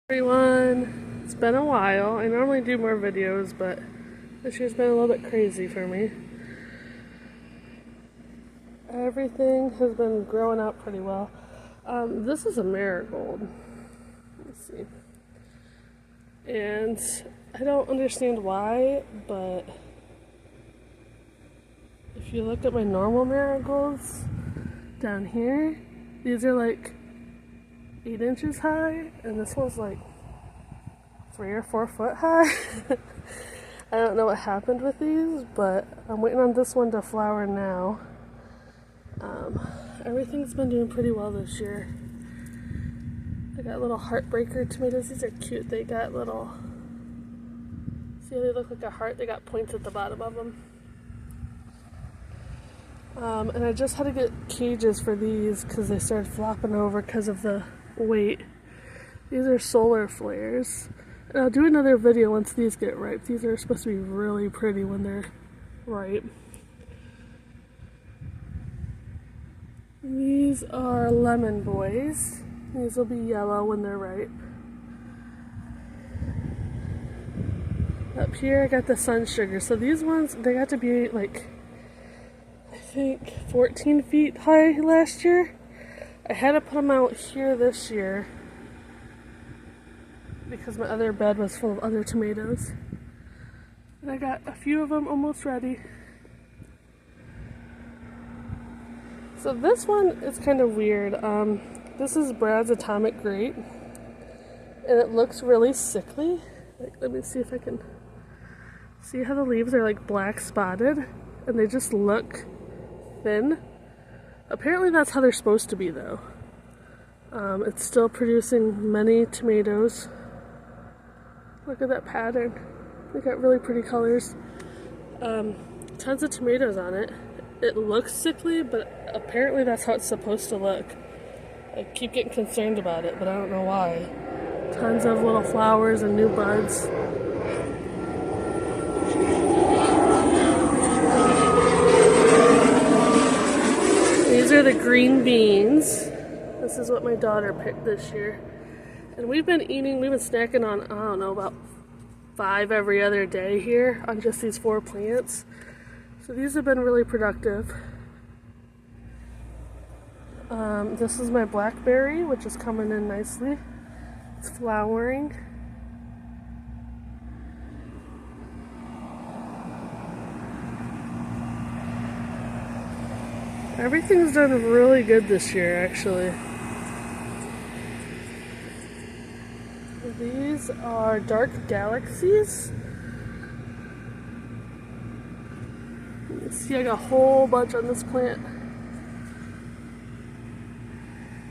Everyone, it's been a while. I normally do more videos, but this year's been a little bit crazy for me. Everything has been growing out pretty well. This is a marigold. Let's see. And I don't understand why, but if you look at my normal marigolds down here, these are like 8 inches high, and this one's like 3 or 4 foot high. I don't know what happened with these, but I'm waiting on this one to flower now. Everything's been doing pretty well this year. I got little heartbreaker tomatoes. These are cute. They got little, see how they look like a heart? They got points at the bottom of them. And I just had to get cages for these because they started flopping over because of the weight. These are solar flares. And I'll do another video once these get ripe. These are supposed to be really pretty when they're ripe. These are lemon boys. These will be yellow when they're ripe. Up here I got the sun sugar. So these ones, they got to be like, I think 14 feet high last year. I had to put them out here this year because my other bed was full of other tomatoes. And I got a few of them almost ready. So this one is kind of weird. This is Brad's Atomic Great, and it looks really sickly. Like, let me see if I can see how the leaves are like black spotted, and they just look thin. Apparently that's how they're supposed to be though. It's still producing many tomatoes. Look at that pattern. They got really pretty colors. Tons of tomatoes on it. It looks sickly, but apparently that's how it's supposed to look. I keep getting concerned about it, but I don't know why. Tons of little flowers and new buds. These are the green beans. This is what my daughter picked this year. And we've been snacking on, I don't know, about 5 every other day here on just these 4 plants. So these have been really productive. This is my blackberry, which is coming in nicely. It's flowering. Everything's done really good this year, actually. These are dark galaxies. You see, I got a whole bunch on this plant.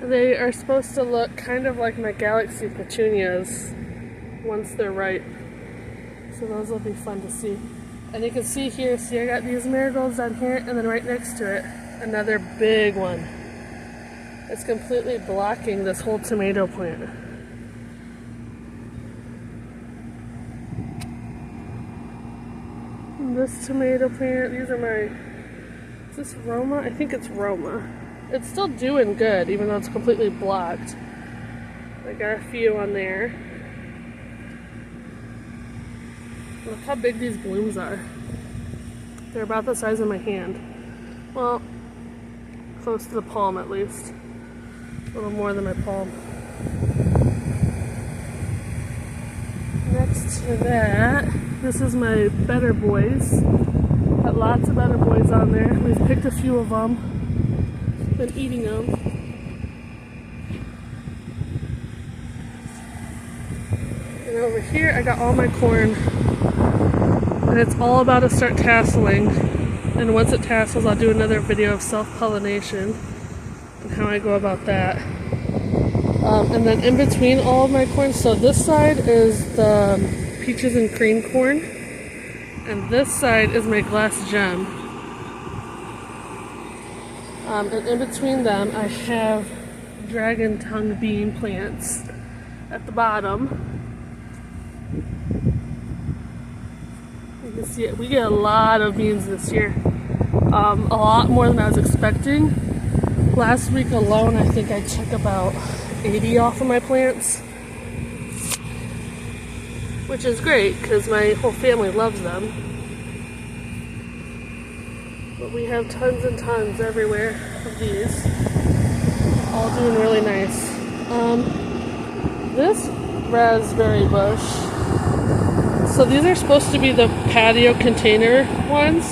And they are supposed to look kind of like my galaxy petunias once they're ripe. So those will be fun to see. And you can see here, see I got these marigolds down here, and then right next to it, another big one. It's completely blocking this whole tomato plant. This tomato plant, these are my, is this Roma? I think it's Roma. It's still doing good, even though it's completely blocked. I got a few on there. Look how big these blooms are. They're about the size of my hand. Well, close to the palm at least. A little more than my palm. Next to that, this is my Better Boys. Got lots of Better Boys on there. We've picked a few of them. Been eating them. And over here I got all my corn. And it's all about to start tasseling. And once it tassels, I'll do another video of self-pollination and how I go about that. And then in between all of my corn, so this side is the peaches and cream corn, and this side is my glass gem. And in between them, I have dragon tongue bean plants at the bottom. You can see it. We get a lot of beans this year. A lot more than I was expecting. Last week alone, I think I took about 80 off of my plants. which is great because my whole family loves them. But we have tons and tons everywhere of these, all doing really nice. This raspberry bush, so these are supposed to be the patio container ones,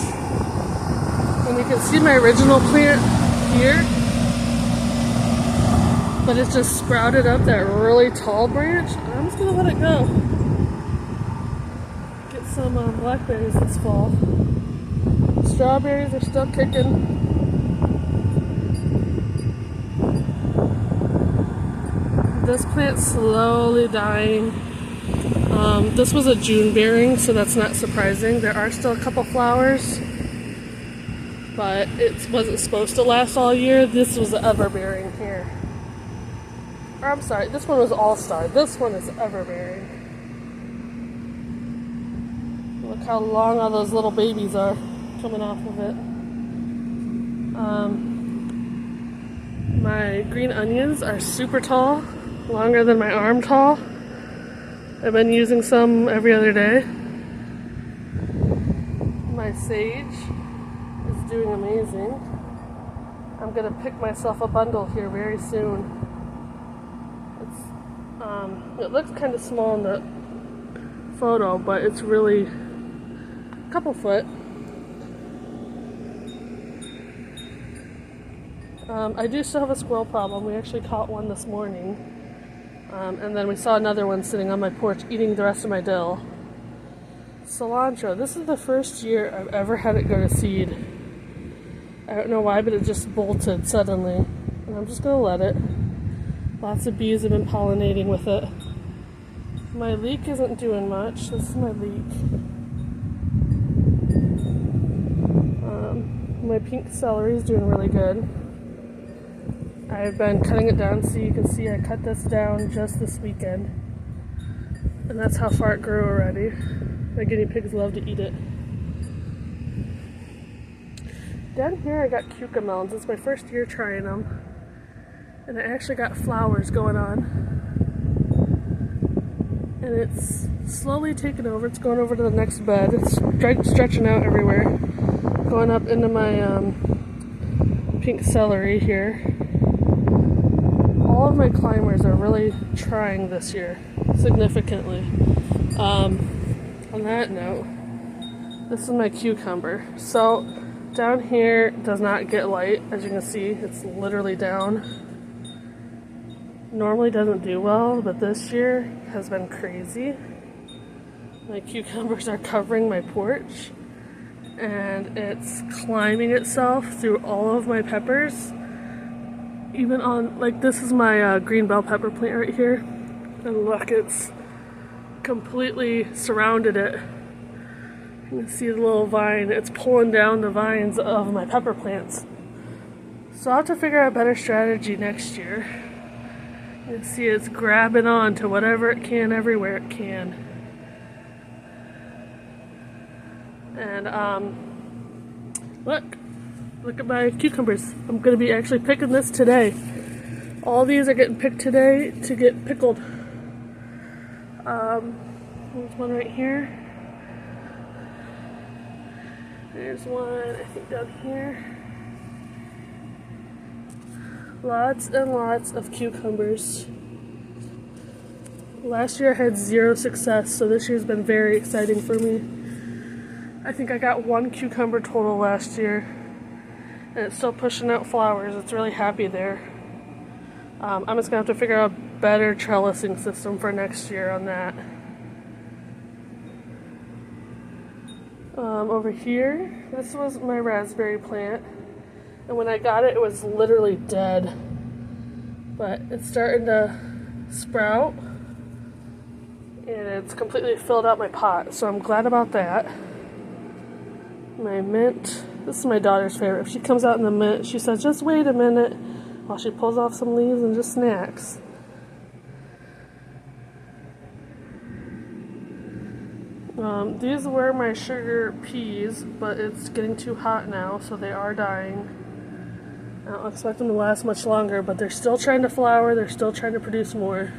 and you can see my original plant here, but it's just sprouted up that really tall branch. I'm just gonna let it go. Get some blackberries this fall. Strawberries are still kicking. This plant's slowly dying. This was a June bearing, so that's not surprising. There are still a couple flowers, but it wasn't supposed to last all year. This was ever-bearing here. Or I'm sorry, this one was all-star. This one is ever-bearing. Look how long all those little babies are coming off of it. My green onions are super tall, longer than my arm tall. I've been using some every other day. My sage is doing amazing. I'm gonna pick myself a bundle here very soon. It looks kind of small in the photo, but it's really a couple foot. I do still have a squirrel problem. We actually caught one this morning. And then we saw another one sitting on my porch eating the rest of my dill. Cilantro. This is the first year I've ever had it go to seed. I don't know why, but it just bolted suddenly. And I'm just going to let it. Lots of bees have been pollinating with it. My leek isn't doing much. This is my leek. My pink celery is doing really good. I've been cutting it down, so you can see I cut this down just this weekend. And that's how far it grew already. My guinea pigs love to eat it. Down here I got cucamelons. It's my first year trying them. And I actually got flowers going on. And it's slowly taking over. It's going over to the next bed. It's stretching out everywhere. Going up into my pink celery here. All of my climbers are really trying this year, significantly. On that note, this is my cucumber. So down here does not get light, as you can see, it's literally down. Normally doesn't do well, but this year has been crazy. My cucumbers are covering my porch, and it's climbing itself through all of my peppers. Even on, like, this is my green bell pepper plant right here. And look, it's completely surrounded it. You can see the little vine. It's pulling down the vines of my pepper plants. So I'll have to figure out a better strategy next year. You can see it's grabbing on to whatever it can, everywhere it can. And, look at my cucumbers. I'm going to be actually picking this today. All these are getting picked today to get pickled. There's one right here. There's one, I think, down here. Lots and lots of cucumbers. Last year I had 0 success, so this year's been very exciting for me. I think I got 1 cucumber total last year. And it's still pushing out flowers. It's really happy there. I'm just going to have to figure out a better trellising system for next year on that. Over here, this was my raspberry plant. And when I got it, it was literally dead. But it's starting to sprout. And it's completely filled out my pot. So I'm glad about that. My mint. This is my daughter's favorite. If she comes out in the mint, she says, just wait a minute, while she pulls off some leaves and just snacks. These were my sugar peas, but it's getting too hot now, so they are dying. I don't expect them to last much longer, but they're still trying to flower, they're still trying to produce more.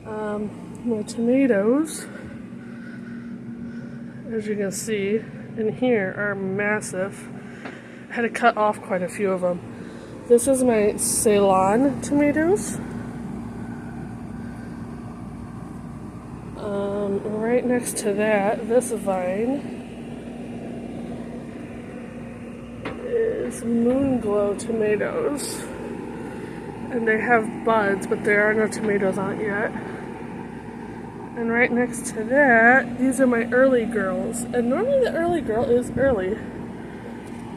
My tomatoes, as you can see in here, are massive. I had to cut off quite a few of them. This is my Ceylon tomatoes. Right next to that, this vine is Moonglow tomatoes. And they have buds, but there are no tomatoes on it yet. And right next to that, these are my early girls. And normally the early girl is early,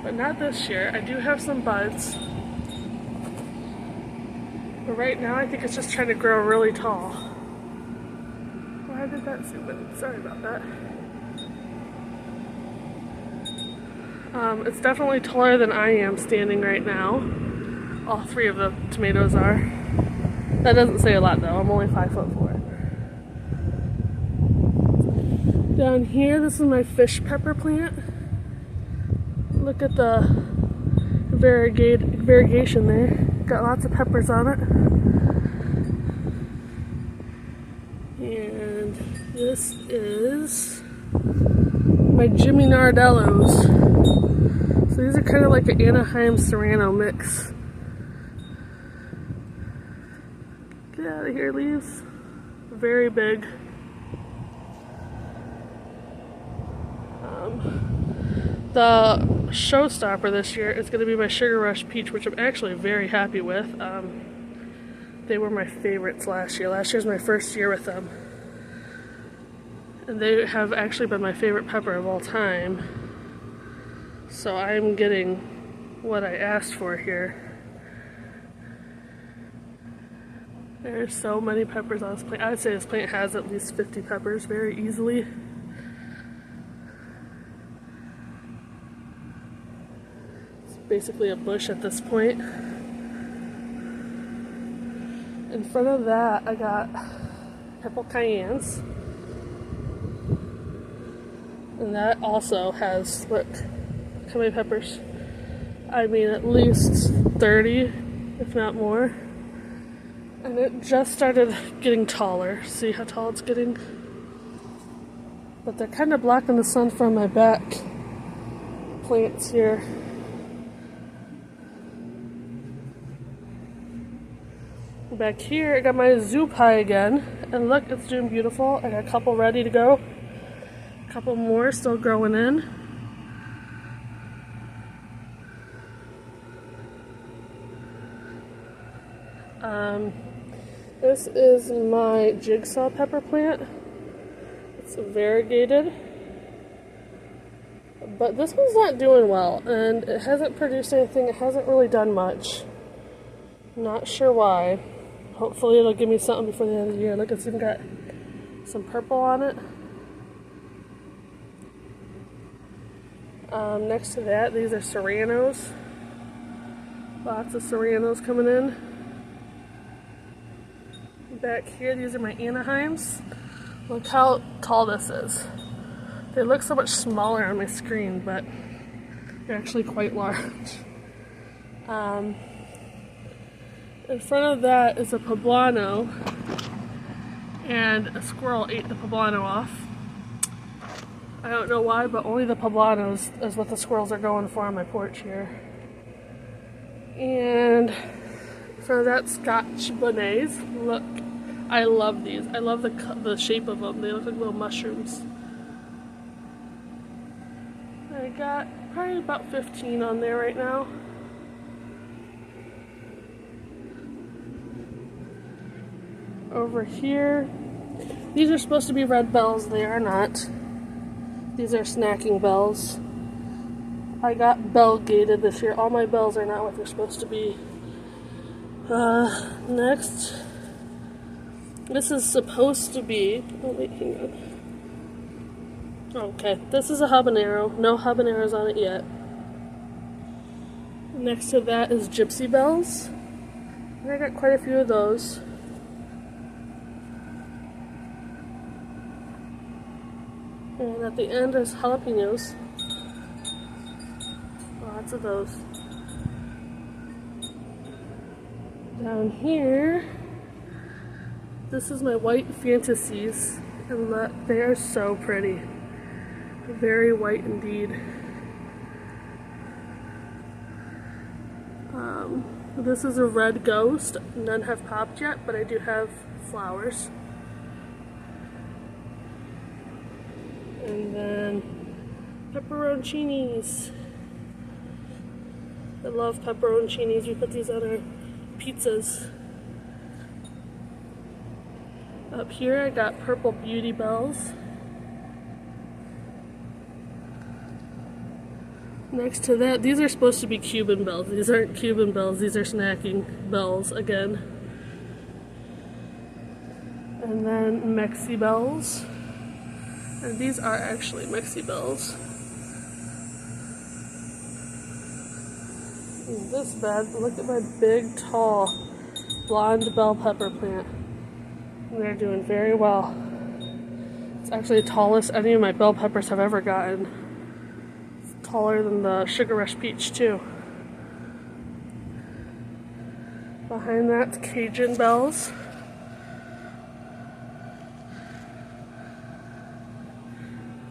but not this year. I do have some buds. But right now I think it's just trying to grow really tall. Why did that zoom in? Sorry about that. It's definitely taller than I am standing right now. All three of the tomatoes are. That doesn't say a lot though, I'm only 5'4". Down here, this is my fish pepper plant. Look at the variegation there. Got lots of peppers on it. And this is my Jimmy Nardellos. So these are kind of like an Anaheim Serrano mix. Get out of here, leaves. Very big. The showstopper this year is going to be my Sugar Rush Peach, which I'm actually very happy with. They were my favorites last year. Last year was my first year with them. And they have actually been my favorite pepper of all time. So I'm getting what I asked for here. There's so many peppers on this plant. I'd say this plant has at least 50 peppers very easily. Basically a bush at this point. In front of that I got purple cayennes, and that also has, look how many peppers, I mean at least 30 if not more, and it just started getting taller. See how tall it's getting? But they're kind of blocking the sun from my back plants here. Back here, I got my Zupai again, and look, it's doing beautiful. I got a couple ready to go, a couple more still growing in. This is my jigsaw pepper plant. It's variegated, but this one's not doing well, and it hasn't produced anything. It hasn't really done much. Not sure why. Hopefully it'll give me something before the end of the year. Look, it's even got some purple on it. Next to that, these are Serranos. Lots of Serranos coming in. Back here, these are my Anaheims. Look how tall this is. They look so much smaller on my screen, but they're actually quite large. In front of that is a poblano, and a squirrel ate the poblano off. I don't know why, but only the poblanos is what the squirrels are going for on my porch here. And in front of that, Scotch bonnets. Look, I love these. I love the shape of them. They look like little mushrooms. I got probably about 15 on there right now. Over here, these are supposed to be red bells. They are not. These are snacking bells. I got bell gated this year. All my bells are not what they're supposed to be. Next, this is supposed to be, oh wait, hang on. Okay, this is a habanero. No habaneros on it yet. Next to that is gypsy bells. And I got quite a few of those. And at the end is jalapenos. Lots of those. Down here This is my white fantasies, and they are so pretty. Very white indeed. This is a red ghost. None have popped yet, but I do have flowers. And then pepperoncinis. I love pepperoncinis. We put these on our pizzas. Up here I got purple beauty bells. Next to that, these are supposed to be Cuban bells. These aren't Cuban bells, these are snacking bells again. And then Mexi bells. And these are actually Mexi bells. And this bed, look at my big, tall, blonde bell pepper plant. And they're doing very well. It's actually the tallest any of my bell peppers have ever gotten. Taller than the Sugar Rush Peach too. Behind that's Cajun bells.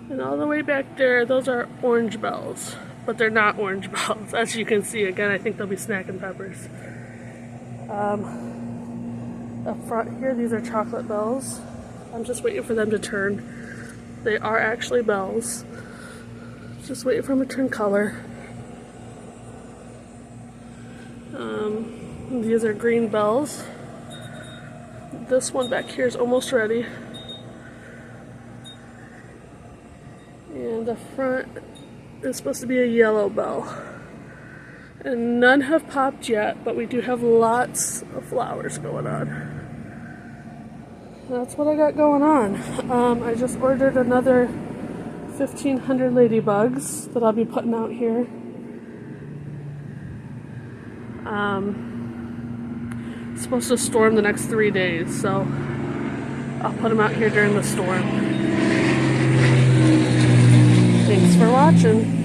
And all the way back there, those are orange bells. But they're not orange bells, as you can see. Again, I think they'll be snacking peppers. Up front here, these are chocolate bells. I'm just waiting for them to turn. They are actually bells. Just waiting for them to turn color. These are green bells. This one back here is almost ready. And the front is supposed to be a yellow bell. And none have popped yet, but we do have lots of flowers going on. That's what I got going on. I just ordered another 1,500 ladybugs that I'll be putting out here. It's supposed to storm the next 3 days, so I'll put them out here during the storm. Thanks for watching.